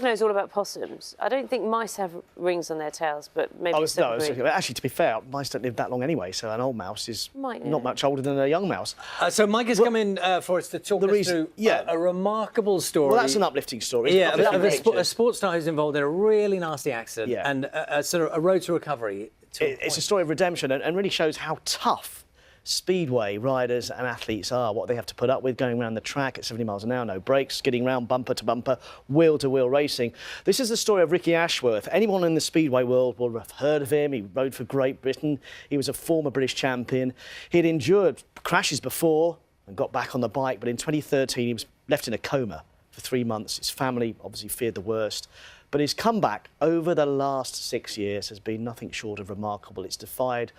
knows all about possums. I don't think mice have rings on their tails, but maybe actually, to be fair, mice don't live that long anyway, so an old mouse is not much older than a young mouse. So Mike has come in for us to talk us through a remarkable story. Well, that's an uplifting story. Yeah, a sports star who's involved in a really nasty accident and a sort of a road to recovery. It's a story of redemption and really shows how tough Speedway riders and athletes are, what they have to put up with going around the track at 70 miles an hour, no brakes, skidding round bumper to bumper, wheel-to-wheel racing. This is the story of Ricky Ashworth. Anyone in the Speedway world will have heard of him. He rode for Great Britain. He was a former British champion. He'd endured crashes before and got back on the bike, but in 2013 he was left in a coma for 3 months. His family obviously feared the worst. But his comeback over the last 6 years has been nothing short of remarkable. It's defied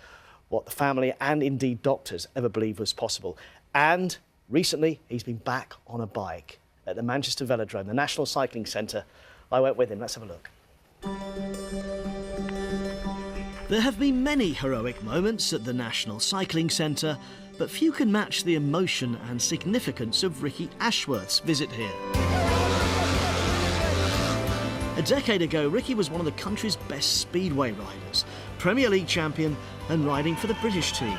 what the family and indeed doctors ever believed was possible. And recently, he's been back on a bike at the Manchester Velodrome, the National Cycling Centre. I went with him. Let's have a look. There have been many heroic moments at the National Cycling Centre, but few can match the emotion and significance of Ricky Ashworth's visit here. A decade ago, Ricky was one of the country's best speedway riders, Premier League champion and riding for the British team.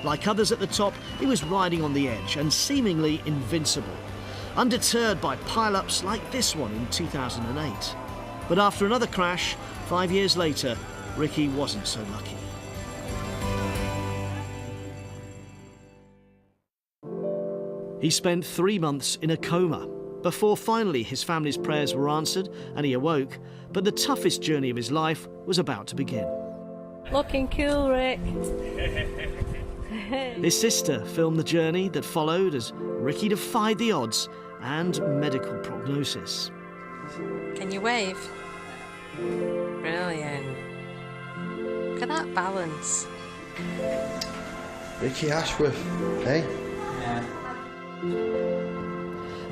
Like others at the top, he was riding on the edge and seemingly invincible, undeterred by pile-ups like this one in 2008. But after another crash, 5 years later, Ricky wasn't so lucky. He spent 3 months in a coma before finally his family's prayers were answered and he awoke, but the toughest journey of his life was about to begin. Looking cool, Rick. His sister filmed the journey that followed as Ricky defied the odds and medical prognosis. Can you wave? Brilliant. Look at that balance. Ricky Ashworth, eh? Yeah.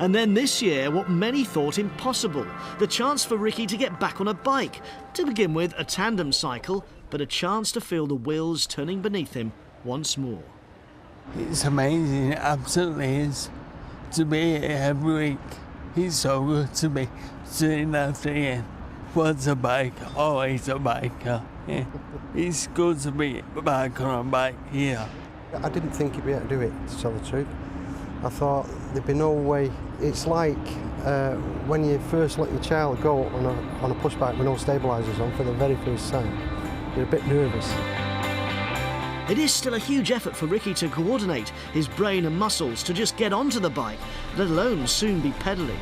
And then this year, what many thought impossible, the chance for Ricky to get back on a bike. To begin with, a tandem cycle, but a chance to feel the wheels turning beneath him once more. It's amazing, it absolutely is, to be here every week. He's so good to me, sitting after him. Once a bike, always a biker. Yeah. It's good to be back on a bike here. I didn't think he'd be able to do it, to tell the truth. I thought there'd be no way. It's like when you first let your child go on a push bike with no stabilisers on for the very first time. You're a bit nervous. It is still a huge effort for Ricky to coordinate his brain and muscles to just get onto the bike, let alone soon be pedalling.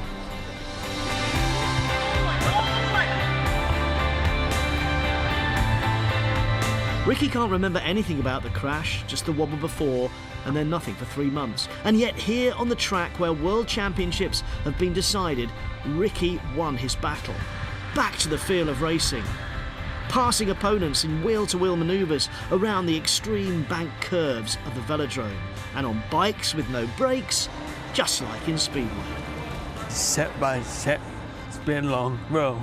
Ricky can't remember anything about the crash, just the wobble before, and then nothing for 3 months. And yet here on the track where World Championships have been decided, Ricky won his battle. Back to the feel of racing. Passing opponents in wheel-to-wheel manoeuvres around the extreme bank curves of the velodrome. And on bikes with no brakes, just like in Speedway. Step by step, it's been a long road.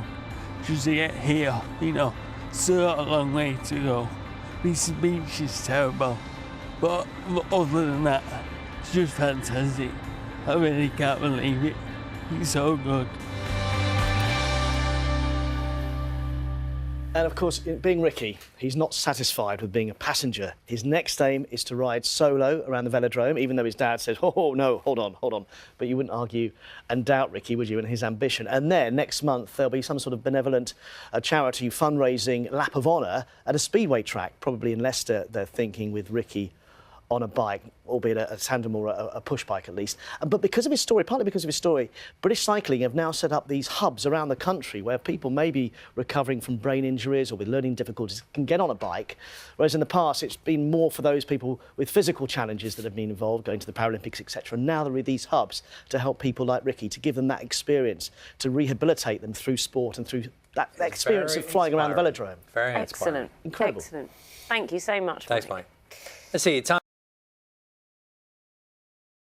Just to get here, you know, still a long way to go. This beach is terrible, but other than that, it's just fantastic. I really can't believe it. It's so good. And of course, being Ricky, he's not satisfied with being a passenger. His next aim is to ride solo around the velodrome, even though his dad says, oh, no, hold on. But you wouldn't argue and doubt Ricky, would you, and his ambition. And then next month, there'll be some sort of benevolent charity fundraising lap of honour at a speedway track, probably in Leicester, they're thinking, with Ricky on a bike, albeit a tandem or a push bike at least. But because of his story, partly because of his story, British Cycling have now set up these hubs around the country where people maybe recovering from brain injuries or with learning difficulties can get on a bike, whereas in the past it's been more for those people with physical challenges that have been involved, going to the Paralympics, etc. And now there are these hubs to help people like Ricky, to give them that experience, to rehabilitate them through sport and through that experience of flying around the velodrome. Very excellent. inspiring. Incredible. Excellent. Thank you so much, Thanks, Mike. Mike. Let's see, time.